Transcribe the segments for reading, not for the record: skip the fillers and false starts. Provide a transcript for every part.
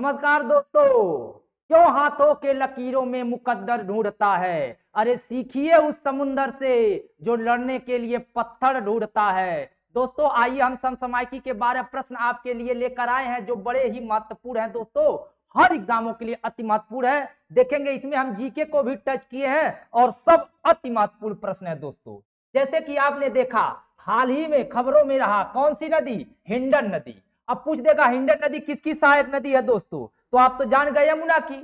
नमस्कार दोस्तों। क्यों हाथों के लकीरों में मुकद्दर ढूंढता है? अरे सीखिए उस समुंदर से जो लड़ने के लिए पत्थर ढूंढता है। दोस्तों आइए हम समसामयिकी के 12 प्रश्न आपके लिए लेकर आए हैं जो बड़े ही महत्वपूर्ण हैं। दोस्तों हर एग्जामों के लिए अति महत्वपूर्ण है। देखेंगे इसमें हम जीके को भी टच किए हैं और सब अति महत्वपूर्ण प्रश्न है। दोस्तों जैसे कि आपने देखा हाल ही में खबरों में रहा, कौन सी नदी? हिंडन नदी। अब पूछ देगा हिंडन नदी किसकी सहायक नदी है दोस्तों, तो आप तो जान गए यमुना की।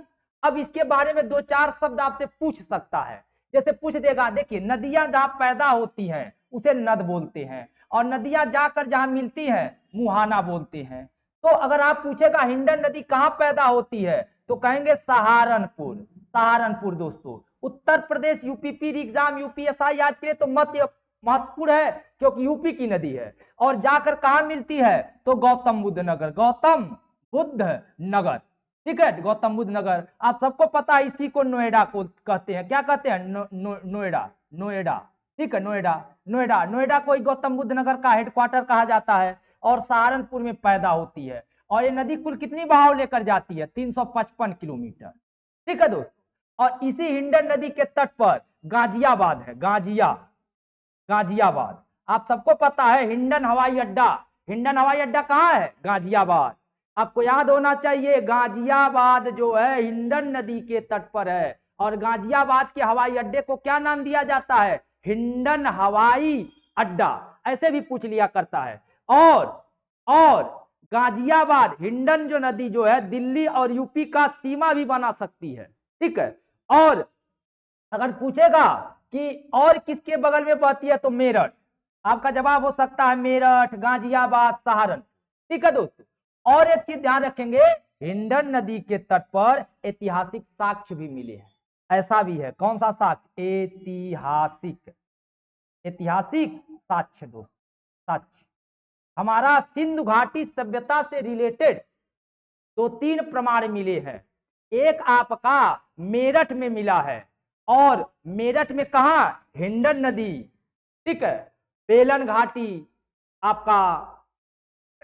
अब इसके बारे में दो चार शब्द आपसे पूछ सकता है। जैसे पूछ देगा, देखिए नदियां जहां पैदा होती हैं उसे नद बोलते हैं और नदियां जाकर जहां मिलती हैं मुहाना बोलते हैं। तो अगर आप पूछेगा हिंडन नदी कहां पैदा होती है तो कहेंगे सहारनपुर। सहारनपुर दोस्तों Uttar Pradesh UPP exam UPSI आज के लिए तो मध्य महत्वपूर्ण है क्योंकि यूपी की नदी है। और जाकर कहा मिलती है तो गौतम बुद्ध नगर। गौतम बुद्ध नगर, ठीक है, गौतम बुद्ध नगर। आप सबको पता है इसी को नोएडा को कहते हैं। क्या कहते हैं? नोएडा। नोएडा, ठीक है, नोएडा। नोएडा नोएडा को गौतम बुद्ध नगर का हेडक्वार्टर कहा जाता है और सहारनपुर में पैदा होती है। और ये नदी कुल कितनी बहाव लेकर जाती है? 355 किलोमीटर, ठीक है दोस्तों। और इसी हिंडन नदी के तट पर गाजियाबाद है। गाजियाबाद आप सबको पता है। हिंडन हवाई अड्डा, हिंडन हवाई अड्डा कहाँ है? गाजियाबाद। आपको याद होना चाहिए गाजियाबाद जो है हिंडन नदी के तट पर है। और गाजियाबाद के हवाई अड्डे को क्या नाम दिया जाता है? हिंडन हवाई अड्डा। ऐसे भी पूछ लिया करता है। और गाजियाबाद हिंडन जो नदी जो है दिल्ली और यूपी का सीमा भी बना सकती है, ठीक है। और अगर पूछेगा कि और किसके बगल में बहती है तो मेरठ। आपका जवाब हो सकता है मेरठ, गाजियाबाद, सहारन, ठीक है दोस्तों। और एक चीज ध्यान रखेंगे, हिंडन नदी के तट पर ऐतिहासिक साक्ष्य भी मिले हैं। ऐसा भी है, कौन सा साक्ष्य? ऐतिहासिक, ऐतिहासिक साक्ष्य दोस्तों, साक्ष्य। हमारा सिंधु घाटी सभ्यता से रिलेटेड दो तीन प्रमाण मिले हैं। एक आपका मेरठ में मिला है और मेरठ में कहा? हिंडन नदी, ठीक है। बेलन घाटी आपका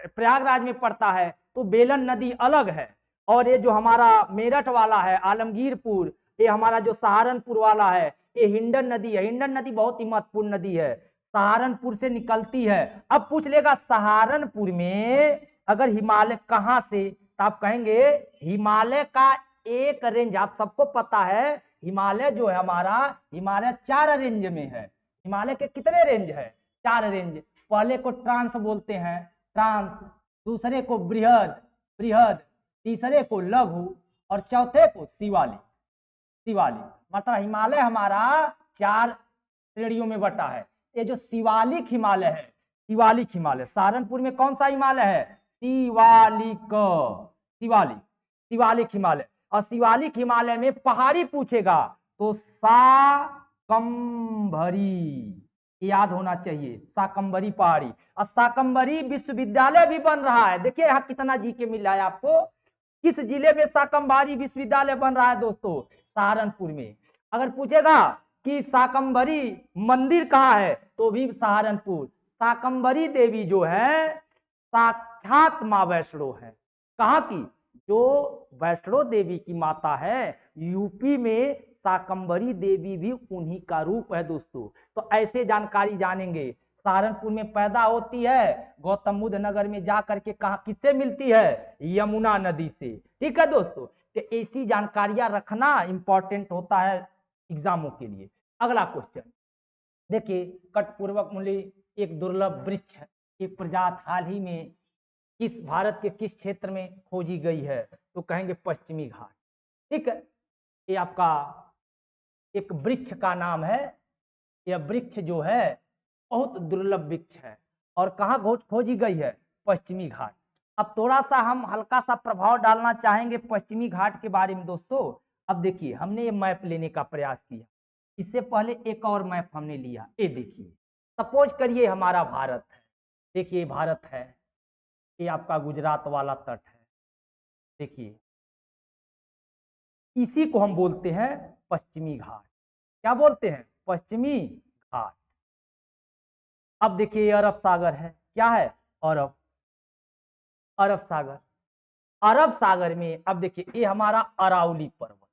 प्रयागराज में पड़ता है तो बेलन नदी अलग है। और ये जो हमारा मेरठ वाला है आलमगीरपुर, ये हमारा जो सहारनपुर वाला है ये हिंडन नदी है। हिंडन नदी बहुत ही महत्वपूर्ण नदी है, सहारनपुर से निकलती है। अब पूछ लेगा सहारनपुर में अगर हिमालय कहां से, तो आप कहेंगे हिमालय का एक रेंज। आप सबको पता है हिमालय जो है हमारा, हिमालय 4 रेंज में है। हिमालय के कितने रेंज है? 4 रेंज। पहले को ट्रांस बोलते हैं, ट्रांस। दूसरे को बृहद, बृहद। तीसरे को लघु और चौथे को शिवालिक, शिवालिक। मतलब हिमालय हमारा 4 श्रेणियों में बटा है। ये जो शिवालिक हिमालय है, शिवालिक हिमालय, सहारनपुर में कौन सा हिमालय है? शिवालिक, शिवालिक, शिवालिक हिमालय। और शिवालिक हिमालय में पहाड़ी पूछेगा तो साकंभरी, याद होना चाहिए, साकंबरी पहाड़ी। और साकंबरी विश्वविद्यालय भी बन रहा है। देखिए यहाँ कितना जीके मिल रहा है आपको। किस जिले में साकंबरी विश्वविद्यालय बन रहा है दोस्तों? सहारनपुर में। अगर पूछेगा कि साकंबरी मंदिर कहाँ है तो भी सहारनपुर। साकंबरी देवी जो है साक्षात मां वैष्णो है। कहाँ की? जो वैष्णो देवी की माता है यूपी में साकंबरी देवी भी उन्हीं का रूप है दोस्तों। तो ऐसे जानकारी जानेंगे। सहारनपुर में पैदा होती है, गौतम बुद्ध नगर में जाकर के कहा किससे मिलती है? यमुना नदी से, ठीक है दोस्तों। तो ऐसी जानकारियां रखना इंपॉर्टेंट होता है एग्जामों के लिए। अगला क्वेश्चन देखिए, कटपूर्वक मूली एक दुर्लभ वृक्ष, एक प्रजाति हाल ही में किस भारत के किस क्षेत्र में खोजी गई है तो कहेंगे पश्चिमी घाट, ठीक है। ये आपका एक वृक्ष का नाम है। यह वृक्ष जो है बहुत दुर्लभ वृक्ष है और कहाँ खोजी गई है? पश्चिमी घाट। अब थोड़ा सा हम हल्का सा प्रभाव डालना चाहेंगे पश्चिमी घाट के बारे में दोस्तों। अब देखिए हमने ये मैप लेने का प्रयास किया, इससे पहले एक और मैप हमने लिया। ये देखिए, सपोज करिए हमारा भारत है, देखिए भारत है, ये आपका गुजरात वाला तट है, देखिए इसी को हम बोलते हैं पश्चिमी घाट। क्या बोलते हैं? पश्चिमी घाट। अब देखिए अरब सागर है, क्या है? अरब, अरब सागर। अरब सागर में, अब देखिए ये हमारा अरावली पर्वत,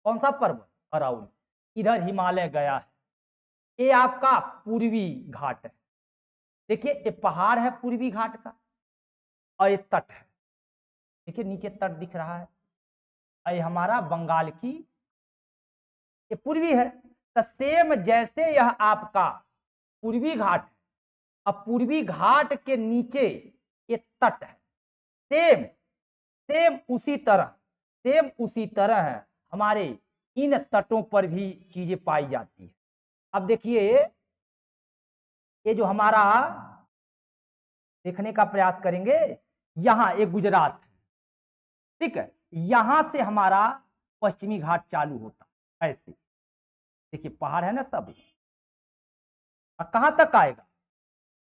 कौन सा पर्वत? अरावली, इधर हिमालय गया है, ये आपका पूर्वी घाट है। देखिए ये पहाड़ है पूर्वी घाट का, और ये तट है, देखिए नीचे तट दिख रहा है, और ये हमारा बंगाल की, ये पूर्वी है। तो सेम जैसे यह आपका पूर्वी घाट है, अब पूर्वी घाट के नीचे ये तट है, सेम सेम उसी तरह है हमारे इन तटों पर भी चीजें पाई जाती है। अब देखिए ये जो हमारा देखने का प्रयास करेंगे, यहां एक गुजरात है, ठीक है, यहां से हमारा पश्चिमी घाट चालू होता है, ऐसे देखिए पहाड़ है ना सब, और कहां तक आएगा?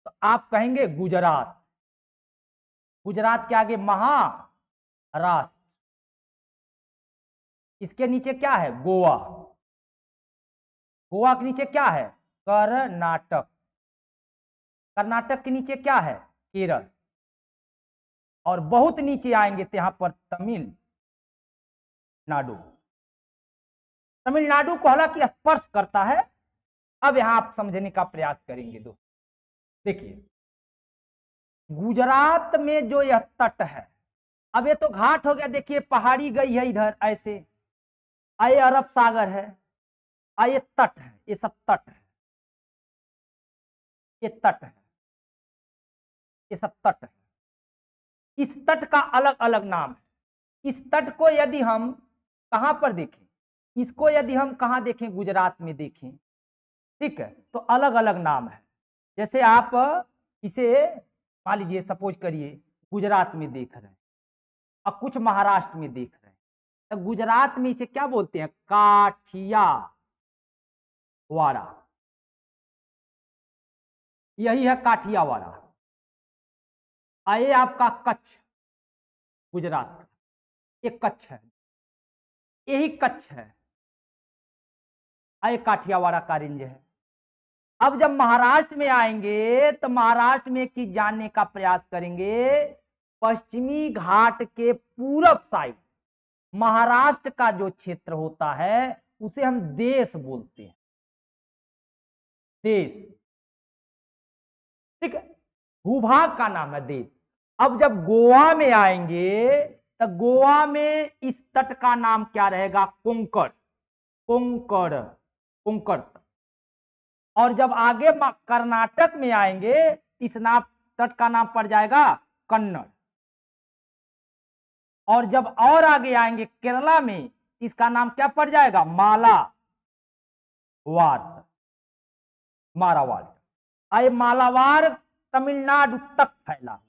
तो आप कहेंगे गुजरात, गुजरात के आगे महाराष्ट्र, इसके नीचे क्या है? गोवा, गोवा के नीचे क्या है? कर्नाटक, कर्नाटक के नीचे क्या है? केरल, और बहुत नीचे आएंगे तो यहां पर तमिलनाडु, तमिलनाडु को हालांकि स्पर्श करता है। अब यहां आप समझने का प्रयास करेंगे दोस्तों, देखिए गुजरात में जो यह तट है, अब ये तो घाट हो गया, देखिए पहाड़ी गई है इधर ऐसे, आए अरब सागर है, आए तट है, ये सब तट है, ये तट है, ये सब तट है। इस तट का अलग अलग नाम है। इस तट को यदि हम कहां पर देखें, इसको यदि हम कहां देखें, गुजरात में देखें, ठीक है, तो अलग अलग नाम है। जैसे आप इसे मान लीजिए, सपोज करिए गुजरात में देख रहे हैं और कुछ महाराष्ट्र में देख रहे हैं, तो गुजरात में इसे क्या बोलते हैं? काठियावाड़ा, यही है काठियावाड़ा। आइए आपका कच्छ, गुजरात का एक कच्छ है, यही कच्छ है, आइए काठियावाड़ा का रेंज है। अब जब महाराष्ट्र में आएंगे तो महाराष्ट्र में एक चीज जानने का प्रयास करेंगे, पश्चिमी घाट के पूरब साइड महाराष्ट्र का जो क्षेत्र होता है उसे हम देश बोलते हैं, देश, ठीक है, भूभाग का नाम है देश। अब जब गोवा में आएंगे तो गोवा में इस तट का नाम क्या रहेगा? कोंकण, कोंकण, कोंकण। और जब आगे कर्नाटक में आएंगे, इस नाम तट का नाम पड़ जाएगा कन्नड़। और जब और आगे आएंगे केरला में, इसका नाम क्या पड़ जाएगा? मालावार, मालावार। आए मालावार तमिलनाडु तक फैला हुआ।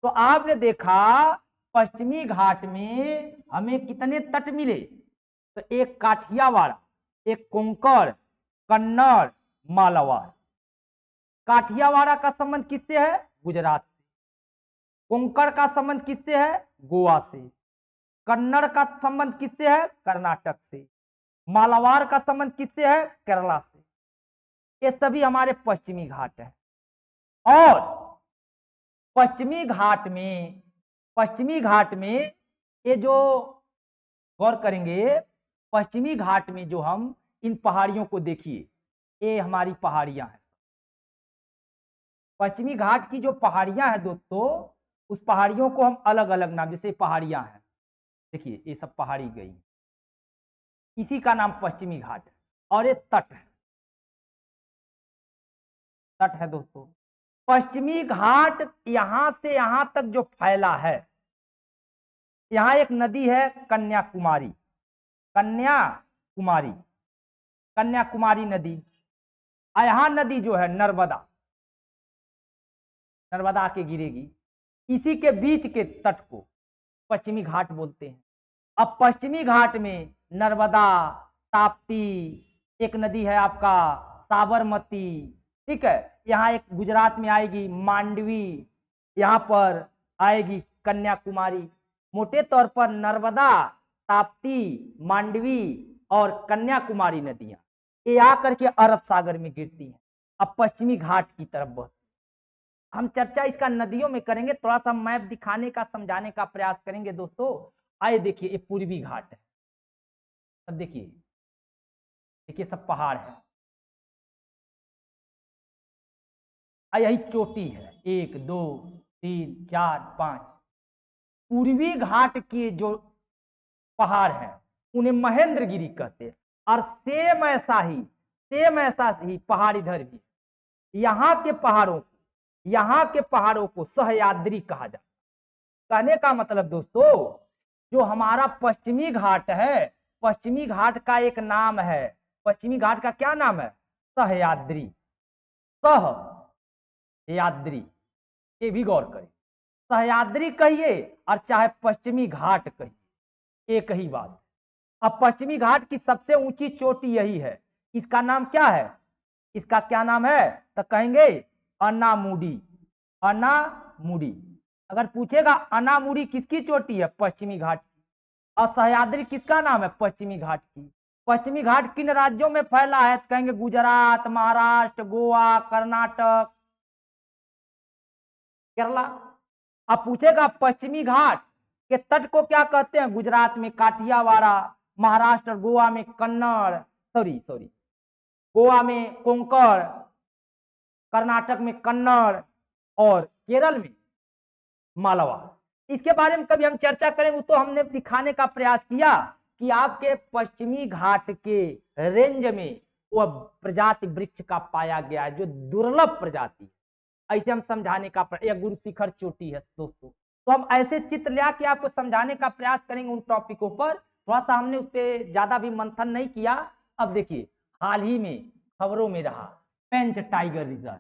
तो आपने देखा पश्चिमी घाट में हमें कितने तट मिले? तो एक काठियावाड़, एक कोंकण, कन्नड़, मालावार। काठियावाड़ा का संबंध किससे है? गुजरात से। कोंकण का संबंध किससे है? गोवा से। कन्नड़ का संबंध किससे है? कर्नाटक से। मालावार का संबंध किससे है? केरला से। ये सभी हमारे पश्चिमी घाट है। और पश्चिमी घाट में ये जो गौर करेंगे, पश्चिमी घाट में जो हम इन पहाड़ियों को देखिए, ये हमारी पहाड़ियां हैं। पश्चिमी घाट की जो पहाड़ियां हैं दोस्तों, उस पहाड़ियों को हम अलग अलग नाम, जैसे पहाड़ियां हैं, देखिए ये सब पहाड़ी गई, इसी का नाम पश्चिमी घाट है। और ये तट है, तट है दोस्तों। पश्चिमी घाट यहां से यहां तक जो फैला है, यहां एक नदी है कन्याकुमारी, कन्याकुमारी, कन्याकुमारी नदी। यहां नदी जो है नर्मदा, नर्मदा के गिरेगी, इसी के बीच के तट को पश्चिमी घाट बोलते हैं। अब पश्चिमी घाट में नर्मदा, ताप्ती, एक नदी है आपका साबरमती, ठीक है, यहाँ एक गुजरात में आएगी मांडवी, यहाँ पर आएगी कन्याकुमारी। मोटे तौर पर नर्मदा, ताप्ती, मांडवी और कन्याकुमारी नदियां ये आकर के अरब सागर में गिरती हैं, अब पश्चिमी घाट की तरफ बढ़ती। हम चर्चा इसका नदियों में करेंगे, थोड़ा सा मैप दिखाने का समझाने का प्रयास करेंगे दोस्तों। आइए देखिए, ये पूर्वी घाट है। अब देखिए, देखिए सब पहाड़ है, यही चोटी है, 1 2 3 4 5। पूर्वी घाट के जो पहाड़ हैं उन्हें महेंद्रगिरी कहते हैं। और सेम ऐसा ही पहाड़ इधर भी। यहाँ के पहाड़ों को सहयाद्री कहा जाता है। कहने का मतलब दोस्तों, जो हमारा पश्चिमी घाट है, पश्चिमी घाट का एक नाम है। पश्चिमी घाट का क्या नाम है? सहयाद्री। सहयाद्री, ये भी गौर करें। सहयाद्री कहिए और चाहे पश्चिमी घाट कहिए, एक ही बात। अब पश्चिमी घाट की सबसे ऊंची चोटी यही है। इसका नाम क्या है? इसका क्या नाम है? तो कहेंगे अनामुडी। अनामुडी। अगर पूछेगा अनामुडी किसकी चोटी है? पश्चिमी घाट की। और सहयाद्री किसका नाम है? पश्चिमी घाट की। पश्चिमी घाट किन राज्यों में फैला है? तो कहेंगे गुजरात, महाराष्ट्र, गोवा, कर्नाटक, केरला। अब पूछेगा पश्चिमी घाट के तट को क्या कहते हैं? गुजरात में काठियावाड़ा, महाराष्ट्र गोवा में कन्नड़, सॉरी गोवा में कोंकण, कर्नाटक में कन्नड़ और केरल में मालवा। इसके बारे में कभी हम चर्चा करेंगे, तो हमने दिखाने का प्रयास किया कि आपके पश्चिमी घाट के रेंज में वह प्रजाति वृक्ष का पाया गया है जो दुर्लभ प्रजाति है। ऐसे हम समझाने का यह गुरु शिखर चोटी है दोस्तों। तो हम ऐसे चित्र लिया कि आपको समझाने का प्रयास करेंगे उन टॉपिकों पर। थोड़ा सा हमने उस पर ज्यादा भी मंथन नहीं किया। अब देखिए, हाल ही में खबरों में रहा पेंच टाइगर रिजर्व।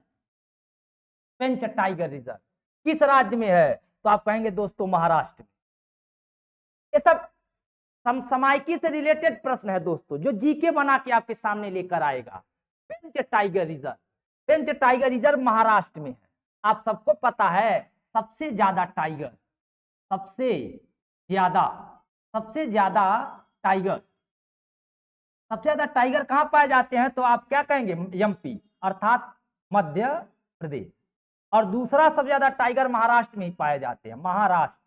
पेंच टाइगर रिजर्व किस राज्य में है? तो आप कहेंगे दोस्तों महाराष्ट्र में। ये सब समसामयिकी से रिलेटेड प्रश्न है दोस्तों, जो जीके बना के आपके सामने लेकर आएगा। पेंच टाइगर रिजर्व, पेंच टाइगर रिजर्व महाराष्ट्र में है। आप सबको पता है सबसे ज्यादा टाइगर, सबसे ज्यादा टाइगर, सबसे ज्यादा टाइगर कहां पाए जाते हैं? तो आप क्या कहेंगे? एमपी अर्थात मध्य प्रदेश। और दूसरा सबसे ज्यादा टाइगर महाराष्ट्र में ही पाए जाते हैं, महाराष्ट्र।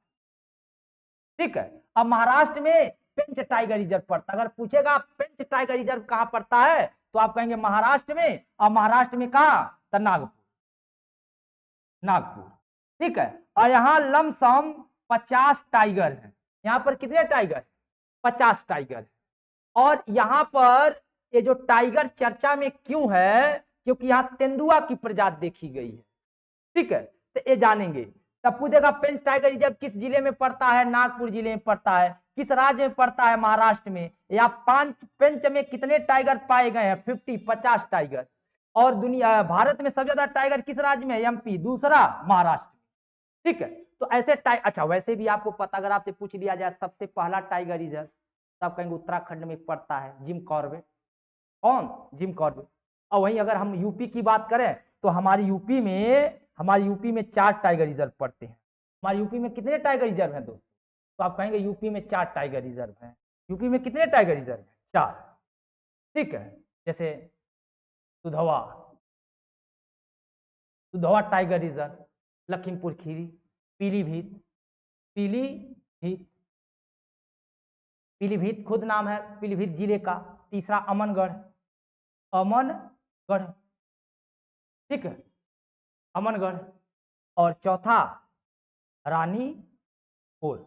ठीक है। अब महाराष्ट्र में पेंच टाइगर रिजर्व पड़ता है। अगर पूछेगा पेंच टाइगर रिजर्व कहां पड़ता है, तो आप कहेंगे महाराष्ट्र में। और महाराष्ट्र में कहा? तो नागपुर, नागपुर। ठीक है। और यहाँ लमसम 50 टाइगर है। यहाँ पर कितने टाइगर? 50 टाइगर है। और यहाँ पर ये जो टाइगर चर्चा में क्यों है? क्योंकि यहाँ तेंदुआ की प्रजाति देखी गई है। ठीक है, तो ये जानेंगे। तब पूछेगा पेंच टाइगर रिजर्व किस जिले में पड़ता है? नागपुर जिले में पड़ता है। किस राज्य में पड़ता है? महाराष्ट्र में। या पेंच में कितने टाइगर पाए गए हैं? 50 टाइगर। और दुनिया भारत में सबसे ज्यादा टाइगर किस राज्य में है? एमपी। दूसरा महाराष्ट्र। ठीक है। तो ऐसे अच्छा, वैसे भी आपको पता, अगर आपसे पूछ लिया जाए सबसे पहला टाइगर रिजर्व, तो आप कहेंगे उत्तराखंड में पड़ता है, जिम कॉर्बेट। कौन? Jim Corbett. और वहीं अगर हम यूपी की बात करें, तो हमारी यूपी में 4 टाइगर रिजर्व पड़ते हैं। हमारे यूपी में कितने टाइगर रिजर्व हैं दोस्तों? तो आप कहेंगे यूपी में 4 टाइगर रिजर्व हैं। यूपी में कितने टाइगर रिजर्व हैं? 4। ठीक है। जैसे दुधवा, दुधवा टाइगर रिजर्व, लखीमपुर खीरी, पीलीभीत, पीलीभीत, पीलीभीत खुद नाम है पीलीभीत जिले का। तीसरा अमनगढ़, अमनगढ़। ठीक है, अमनगढ़। और चौथा रानीपुर।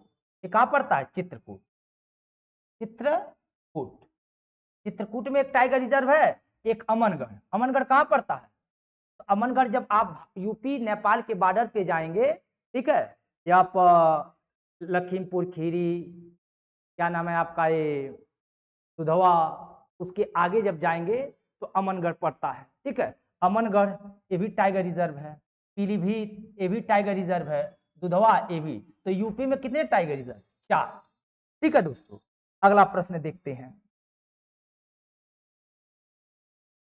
ये कहां पड़ता है? चित्रकूट। चित्रकूट, चित्रकूट में एक टाइगर रिजर्व है, एक अमनगढ़। अमनगढ़ कहां पड़ता है? तो अमनगढ़ जब आप यूपी नेपाल के बॉर्डर पे जाएंगे, ठीक है, या आप लखीमपुर खीरी, क्या नाम है आपका, ये दुधवा, उसके आगे जब जाएंगे तो अमनगढ़ पड़ता है। ठीक है। अमनगढ़ ये भी टाइगर रिजर्व है, पीलीभीत ये भी टाइगर रिजर्व है, दुधवा ये भी। तो यूपी में कितने टाइगर रिजर्व? 4। ठीक है दोस्तों, अगला प्रश्न देखते हैं।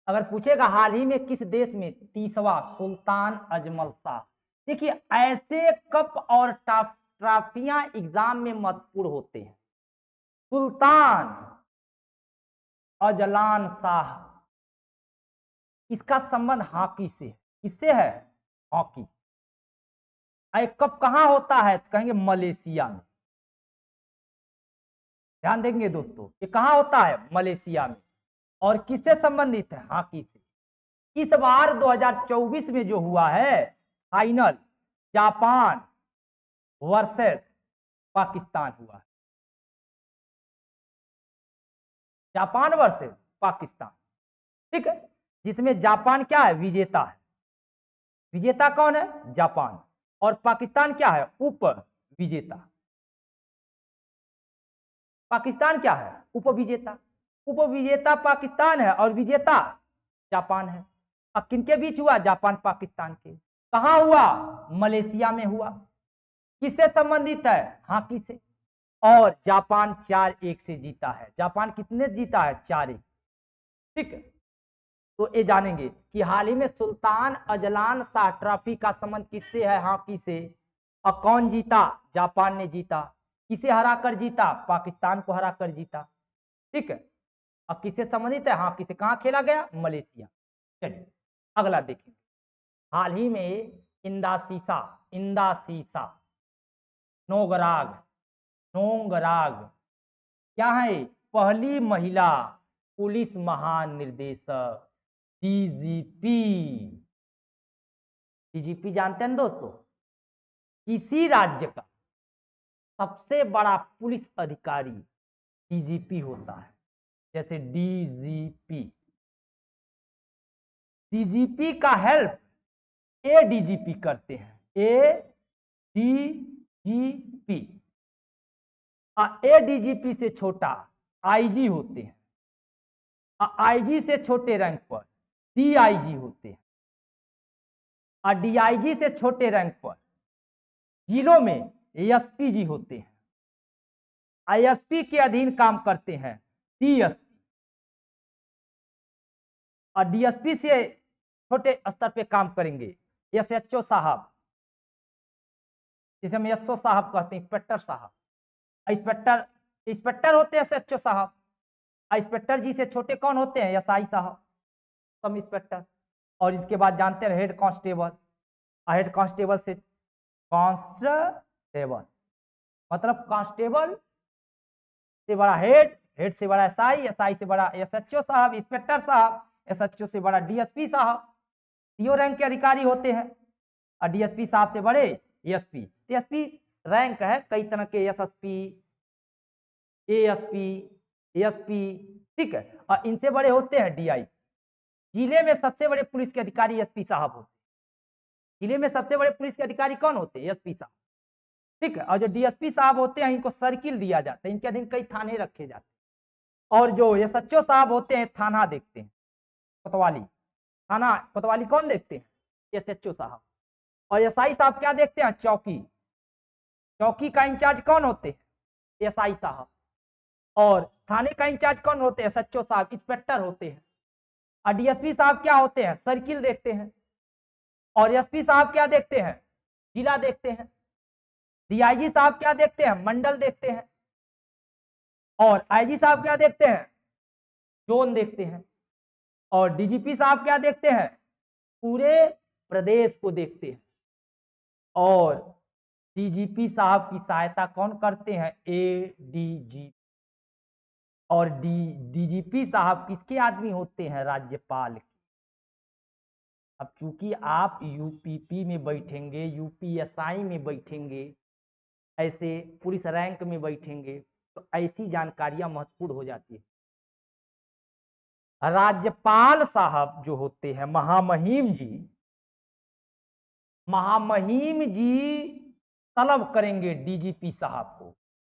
अगर पूछेगा हाल ही में किस देश में 30वां सुल्तान अजमल शाह। देखिए, ऐसे कप और ट्रॉफियां एग्जाम में महत्वपूर्ण होते हैं। सुल्तान अजलान शाह, इसका संबंध हॉकी से है। किससे है? हॉकी। कब कहाँ होता है? तो कहेंगे मलेशिया में। ध्यान देंगे दोस्तों, ये कहाँ होता है? मलेशिया में। और किससे संबंधित है? हॉकी से। इस बार 2024 में जो हुआ है फाइनल, जापान वर्सेस पाकिस्तान हुआ है। जापान वर्सेस पाकिस्तान, ठीक है, जिसमें जापान क्या है? विजेता है। विजेता कौन है? जापान। और पाकिस्तान क्या है? उप विजेता। पाकिस्तान क्या है? उपविजेता। उपविजेता पाकिस्तान है और विजेता जापान है। अब किनके बीच हुआ? जापान पाकिस्तान के। कहां हुआ? मलेशिया में हुआ। किससे संबंधित है? हॉकी से। और जापान 4-1 से जीता है। जापान कितने जीता है? 4-1। ठीक है, तो ये जानेंगे कि हाल ही में सुल्तान अजलान शाह ट्रॉफी का संबंध किससे है? हॉकी से। और कौन जीता? जापान ने जीता। किसे हराकर जीता? पाकिस्तान को हराकर जीता। ठीक है, अब किससे संबंधित है? हॉकी से। कहां खेला गया? मलेशिया। चलिए अगला देखें। हाल ही में इंदासीसा नोगराग नोंगराग क्या है? पहली महिला पुलिस महानिर्देशक, डीजीपी। डीजीपी जानते हैं दोस्तों? किसी राज्य का सबसे बड़ा पुलिस अधिकारी डीजीपी होता है। जैसे डीजीपी। डीजीपी का हेल्प एडीजीपी करते हैं। एडीजीपी। एडीजीपी से छोटा आईजी होते हैं। आईजी से छोटे रैंक पर डीआईजी होते हैं। और डीआईजी से छोटे रैंक पर जिलों में एसपी जी होते हैं। आईएसपी के अधीन काम करते हैं डीएसपी। और डीएसपी से छोटे स्तर पे काम करेंगे एसएचओ साहब, जिसे हम एसओ साहब कहते हैं, इंस्पेक्टर साहब। इंस्पेक्टर इंस्पेक्टर होते हैं एसएचओ साहब। इंस्पेक्टर जी से छोटे कौन होते हैं? एसआई साहब, सब इंस्पेक्टर। और इसके बाद जानते हैं हेड कांस्टेबल। हेड कांस्टेबल से कांस्टेबल, मतलब कांस्टेबल से बड़ा हेड, हेड से बड़ा एसआई, एसआई से बड़ा एसएचओ साहब, इंस्पेक्टर साहब, एसएचओ से बड़ा डीएसपी साहब। सीओ रैंक के अधिकारी होते हैं। और डीएसपी साहब से बड़े एसपी। एसपी रैंक है कई तरह के, एसएसपी, एएसपी, एसपी। ठीक है, और इनसे बड़े होते हैं डीआई। जिले में सबसे बड़े पुलिस के अधिकारी एसपी साहब होते हैं। जिले में सबसे बड़े पुलिस के अधिकारी कौन होते हैं? एसपी साहब। ठीक है, और जो डीएसपी साहब होते हैं इनको सर्किल दिया जाता है, इनके अधीन कई थाने रखे जाते हैं। और जो एसएचओ साहब होते हैं थाना देखते हैं, कोतवाली थाना। कोतवाली कौन देखते हैं? एसएचओ साहब। और एसआई साहब क्या देखते हैं? चौकी। चौकी का इंचार्ज कौन होते हैं? एसआई साहब। और थाने का इंचार्ज कौन होते हैं? एसएचओ साहब, इंस्पेक्टर होते हैं। और डीएसपी साहब क्या होते हैं? सर्किल देखते हैं। और एसपी साहब क्या देखते हैं? जिला देखते हैं। डीआईजी साहब क्या देखते हैं? मंडल देखते हैं। और आईजी साहब क्या देखते हैं? जोन देखते हैं। और डीजीपी साहब क्या देखते हैं? पूरे प्रदेश को देखते हैं। और डीजीपी साहब की सहायता कौन करते हैं? एडीजी। और डीजीपी साहब किसके आदमी होते हैं? राज्यपाल के। अब चूंकि आप यूपीपी में बैठेंगे, यूपीएसआई में बैठेंगे, ऐसे पुलिस रैंक में बैठेंगे, तो ऐसी जानकारियां महत्वपूर्ण हो जाती है। राज्यपाल साहब जो होते हैं, महामहिम जी, महामहिम जी तलब करेंगे डीजीपी साहब को,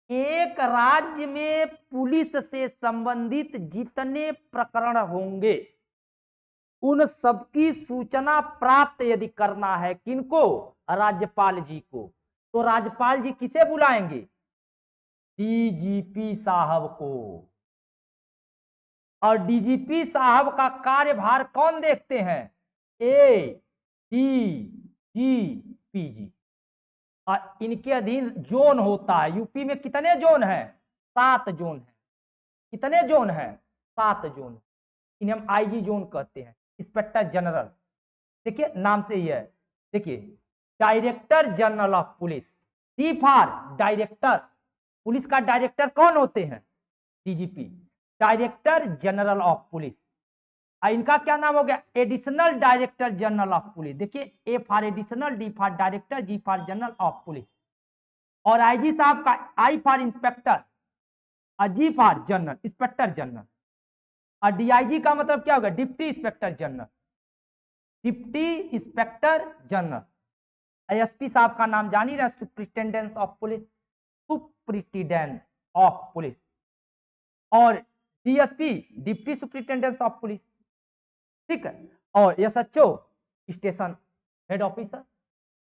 एक राज्य में पुलिस से संबंधित जितने प्रकरण होंगे उन सबकी सूचना प्राप्त यदि करना है किनको? राज्यपाल जी को। तो राज्यपाल जी किसे बुलाएंगे? डीजीपी साहब को। और डीजीपी साहब का कार्यभार कौन देखते हैं? एडीजीपी जी। और इनके अधीन जोन होता है। यूपी में कितने जोन हैं? 7 जोन है। कितने जोन है? 7 जोन। इन्हें हम आईजी जोन कहते हैं, इंस्पेक्टर जनरल। देखिए नाम से ही है। देखिए director general of police. D for director, police का डायरेक्टर कौन होते हैं? DGP, director general of police. इनका क्या नाम हो गया? Additional director general of police. देखिए, A for additional, D for director, G for general of police. और आईजी साहब का I for inspector, G for general, inspector general. और डीआईजी का मतलब क्या होगा? Deputy inspector general, deputy inspector general. SP साहब का नाम जान ही रहे, superintendent of police, superintendent of police. और DSP deputy superintendent of police, ठीक है। और SHO station head officer,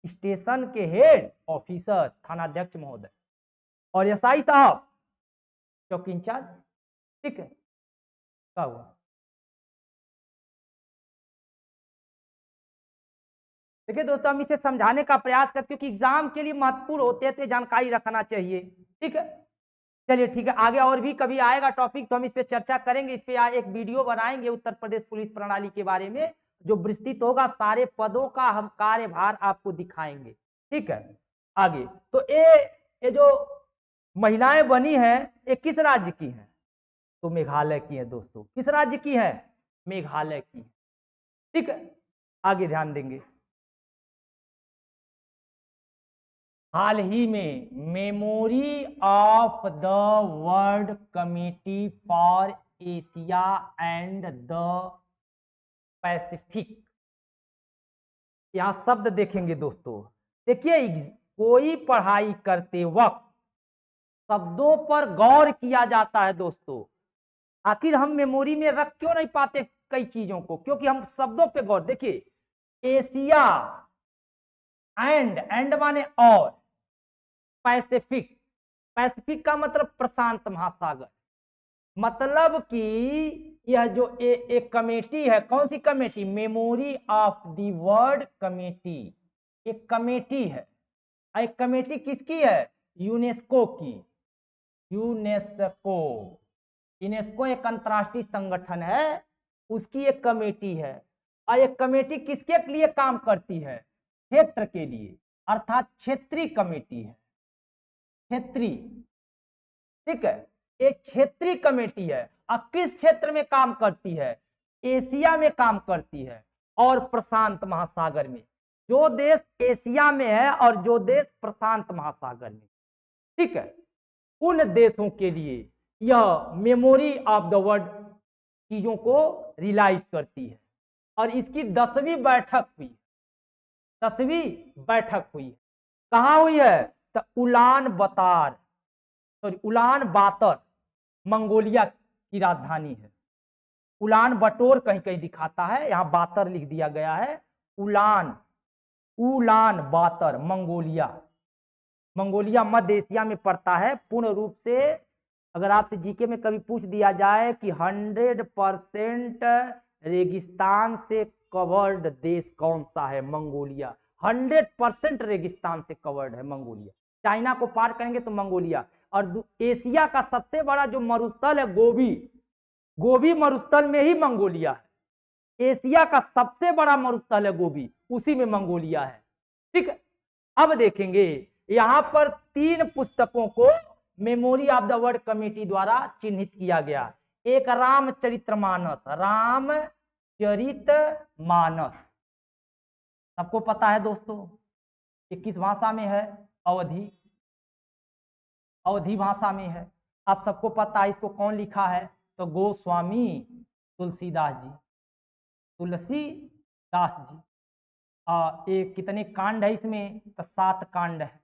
station के हेड ऑफिसर, थानाध्यक्ष महोदय। और एसआई साहब चौकी इंचार्ज, ठीक है। क्या हुआ? देखिए दोस्तों, हम इसे समझाने का प्रयास करते हैं, क्योंकि एग्जाम के लिए महत्वपूर्ण होते हैं, तो जानकारी रखना चाहिए, ठीक है। चलिए ठीक है, आगे और भी कभी आएगा टॉपिक तो हम इस पे चर्चा करेंगे, इस पे एक वीडियो बनाएंगे उत्तर प्रदेश पुलिस प्रणाली के बारे में, जो विस्तृत होगा, सारे पदों का हम कार्यभार आपको दिखाएंगे, ठीक है। आगे तो ये जो महिलाएं बनी हैं, ये किस राज्य की हैं? तो मेघालय की है दोस्तों। किस राज्य की है? मेघालय की, ठीक है। आगे ध्यान देंगे। हाल ही में memory of the world committee for Asia and the Pacific, यहां शब्द देखेंगे दोस्तों। देखिए, कोई पढ़ाई करते वक्त शब्दों पर गौर किया जाता है दोस्तों। आखिर हम मेमोरी में रख क्यों नहीं पाते कई चीजों को? क्योंकि हम शब्दों पे गौर, देखिए, एशिया एंड माने और, पैसिफिक, पैसिफिक का मतलब प्रशांत महासागर। मतलब कि यह जो एक कमेटी है, कौन सी committee? Memory of the world committee, एक कमेटी है। एक कमेटी किसकी है? यूनेस्को की। यूनेस्को, यूनेस्को एक अंतरराष्ट्रीय संगठन है, उसकी एक कमेटी है। और एक कमेटी किसके लिए काम करती है? क्षेत्र के लिए, अर्थात क्षेत्रीय कमेटी है, क्षेत्रीय, ठीक है। एक क्षेत्रीय कमेटी है। अब किस क्षेत्र में काम करती है? एशिया में काम करती है और प्रशांत महासागर में। जो देश एशिया में है और जो देश प्रशांत महासागर में, ठीक है, उन देशों के लिए यह मेमोरी ऑफ द वर्ल्ड चीजों को रियलाइज करती है। और इसकी 10वीं बैठक हुई, 10वीं बैठक हुई। कहां हुई है? तो Ulan बतर, sorry Ulan Bator, Mongolia की राजधानी है। उलान बटोर कहीं कहीं दिखाता है, यहां बातर लिख दिया गया है। Ulan, Ulan Bator, Mongolia. Mongolia मध्य एशिया में पड़ता है। पूर्ण रूप से अगर आपसे जीके में कभी पूछ दिया जाए कि 100% रेगिस्तान से कवर्ड देश कौन सा है? मंगोलिया। 100% रेगिस्तान से कवर्ड है मंगोलिया। चाइना को पार करेंगे तो मंगोलिया। और एशिया का सबसे बड़ा जो मरुस्थल है, गोबी, गोबी मरुस्थल में ही मंगोलिया है। एशिया का सबसे बड़ा मरुस्थल है गोबी, उसी में मंगोलिया है, ठीक है। अब देखेंगे यहां पर 3 पुस्तकों को memory of the world committee द्वारा चिन्हित किया गया। एक रामचरितमानस, रामचरितमानस, सबको पता है दोस्तों। ये किस भाषा में है? अवधी, अवधी भाषा में है। आप सबको पता है इसको कौन लिखा है? तो गोस्वामी तुलसीदास जी, तुलसीदास जी। ये कितने कांड है इसमें? तो 7 कांड है।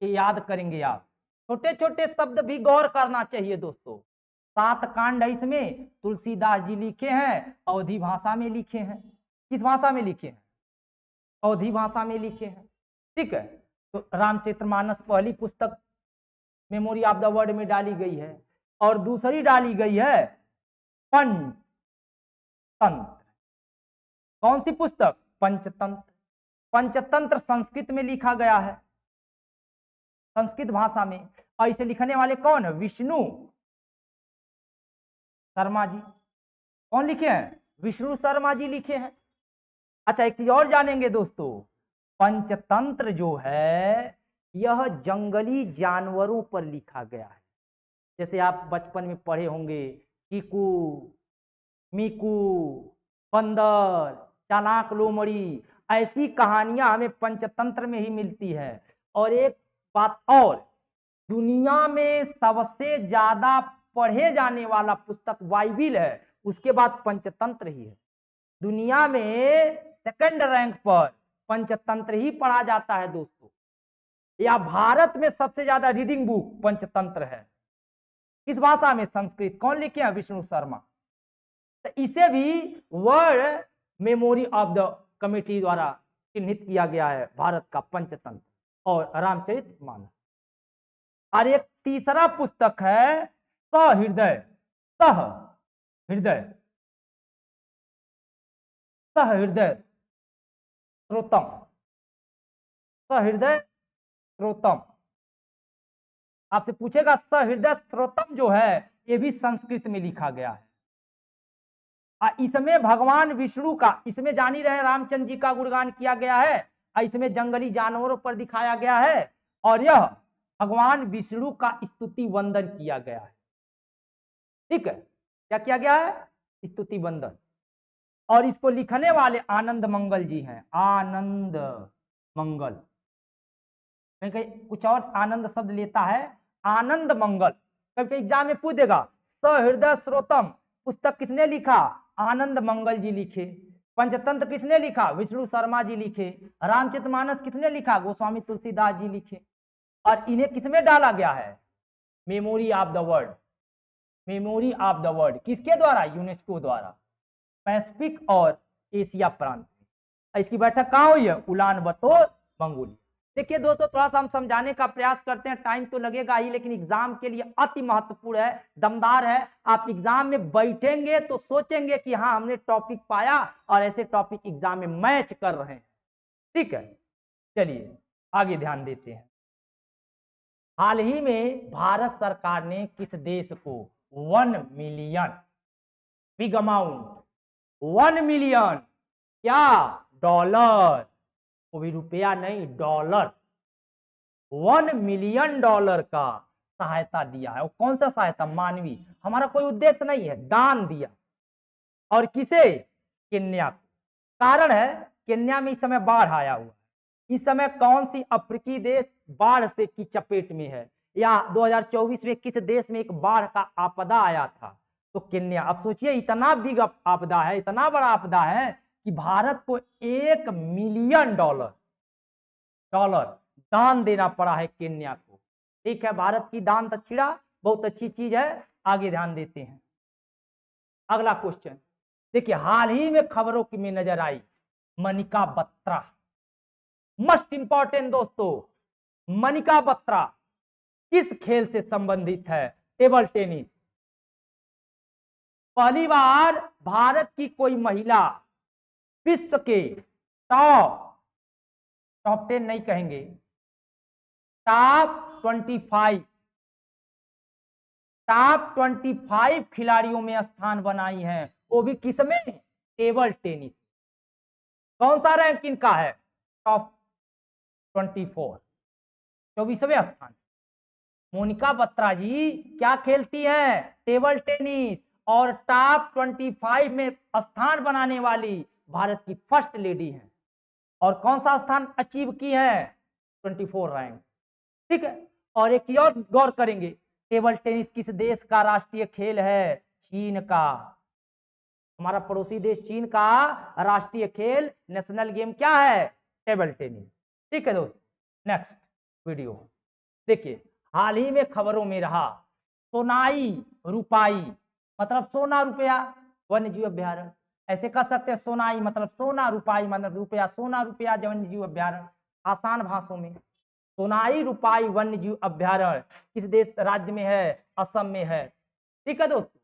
ये याद करेंगे आप। छोटे छोटे शब्द भी गौर करना चाहिए दोस्तों। 7 कांड है इसमें, तुलसीदास जी लिखे हैं, अवधी भाषा में लिखे हैं। किस भाषा में लिखे हैं? अवधी भाषा में लिखे हैं, ठीक है। तो रामचरितमानस पहली पुस्तक मेमोरी ऑफ द वर्ल्ड में डाली गई है। और दूसरी डाली गई है पंचतंत्र। कौन सी पुस्तक? पंचतंत्र। पंचतंत्र संस्कृत में लिखा गया है, संस्कृत भाषा में। और इसे लिखने वाले कौन है? विष्णु शर्मा जी। कौन लिखे हैं? विष्णु शर्मा जी लिखे हैं। अच्छा, एक चीज और जानेंगे दोस्तों, पंचतंत्र जो है यह जंगली जानवरों पर लिखा गया है। जैसे आप बचपन में पढ़े होंगे चीकू, मीकू, बंदर, चालाक लोमड़ी, ऐसी कहानियां हमें पंचतंत्र में ही मिलती है। और एक बात और, दुनिया में सबसे ज्यादा पढ़े जाने वाला पुस्तक बाइबिल है, उसके बाद पंचतंत्र ही है। दुनिया में सेकंड रैंक पर पंचतंत्र ही पढ़ा जाता है दोस्तों। या भारत में सबसे ज्यादा रीडिंग बुक पंचतंत्र है। किस भाषा में? संस्कृत। कौन लिखे हैं? विष्णु शर्मा। तो इसे भी world memory of the committee द्वारा चिन्हित किया गया है भारत का पंचतंत्र और रामचरितमानस। और एक तीसरा पुस्तक है सहृदय, सहृदय, सहृदय स्त्रोतम, सहृदय स्त्रोतम। आपसे पूछेगा सहृदय स्त्रोतम जो है ये भी संस्कृत में लिखा गया है। इसमें भगवान विष्णु का, इसमें जान ही रहे रामचंद्र जी का गुणगान किया गया है, इसमें जंगली जानवरों पर दिखाया गया है और यह भगवान विष्णु का स्तुति वंदन किया गया है। ठीक है, क्या किया गया है? स्तुति वंदन। और इसको लिखने वाले आनंद मंगल जी हैं। आनंद मंगल, कहीं कुछ और आनंद शब्द लेता है, आनंद मंगल। कभी एग्जाम में पूछ देगा सहृदय स्त्रोतम पुस्तक किसने लिखा? आनंद मंगल जी लिखे। पंचतंत्र किसने लिखा? विष्णु शर्मा जी लिखे। रामचरितमानस किसने लिखा? गोस्वामी तुलसीदास जी लिखे। और इन्हें किसमें डाला गया है? Memory of the world, memory of the world. किसके द्वारा? यूनेस्को द्वारा, पैसिफिक और एशिया प्रांत। इसकी बैठक कहाँ हुई है? Ulan Bator, Mongolia. देखिए दोस्तों, थोड़ा सा हम समझाने का प्रयास करते हैं, टाइम तो लगेगा ही, लेकिन एग्जाम के लिए अति महत्वपूर्ण है, दमदार है। आप एग्जाम में बैठेंगे तो सोचेंगे कि हाँ हमने टॉपिक पाया, और ऐसे टॉपिक एग्जाम में मैच कर रहे हैं। ठीक है, चलिए आगे ध्यान देते हैं। हाल ही में भारत सरकार ने किस देश को 1 मिलियन, बिग अमाउंट, 1 मिलियन क्या? डॉलर, वो भी रुपया नहीं, डॉलर, 1 मिलियन डॉलर का सहायता दिया है। और कौन सा सहायता? मानवीय, हमारा कोई उद्देश्य नहीं है, दान दिया। और किसे? केन्या को। कारण है केन्या में इस समय बाढ़ आया हुआ है। इस समय कौन सी अफ्रीकी देश बाढ़ से की चपेट में है, या 2024 में किस देश में एक बाढ़ का आपदा आया था? तो केन्या। अब सोचिए, इतना बिग आपदा है, इतना बड़ा आपदा है कि भारत को 1 मिलियन डॉलर दान देना पड़ा है केन्या को। ठीक है, भारत की दान दक्षिणा बहुत अच्छी चीज है। आगे ध्यान देते हैं, अगला क्वेश्चन देखिए। हाल ही में खबरों में नजर आई मनिका बत्रा, मोस्ट इंपॉर्टेंट दोस्तों, मनिका बत्रा किस खेल से संबंधित है? Table tennis. पहली बार भारत की कोई महिला विश्व के टॉप 10 नहीं कहेंगे, टॉप 25 खिलाड़ियों में स्थान बनाई है, वो भी किसमें? Table tennis. कौन सा रैंक इनका है? टॉप 24, 24वें स्थान। मोनिका बत्रा जी क्या खेलती हैं? Table tennis. और टॉप 25 में स्थान बनाने वाली भारत की फर्स्ट लेडी हैं। और कौन सा स्थान अचीव की है? 24 रैंक। ठीक है, और एक चीज और गौर करेंगे, टेबल टेनिस किस देश का राष्ट्रीय खेल है? चीन का। हमारा पड़ोसी देश चीन का राष्ट्रीय खेल, नेशनल गेम क्या है? Table tennis. ठीक है दोस्त, नेक्स्ट वीडियो देखिए। हाल ही में खबरों में रहा सोनाई रुपाई, मतलब सोना रुपया, वन्य जीव अभ्यारण्य। ऐसे कह सकते हैं, सोनाई मतलब सोना, रुपाई मतलब रुपया, सोना रुपया वन्य जीव अभ्यारण्य। आसान भाषाओं में, सोनाई रुपाई वन्य जीव अभ्यारण्य किस देश राज्य में है? असम में है। ठीक है दोस्तों,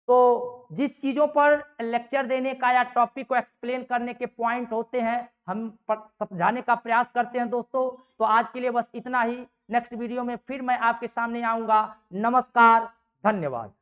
तो जिस चीजों पर लेक्चर देने का या टॉपिक को एक्सप्लेन करने के पॉइंट होते हैं, हम समझाने का प्रयास करते हैं दोस्तों। तो आज के लिए बस इतना ही। नेक्स्ट वीडियो में फिर मैं आपके सामने आऊंगा। नमस्कार, धन्यवाद।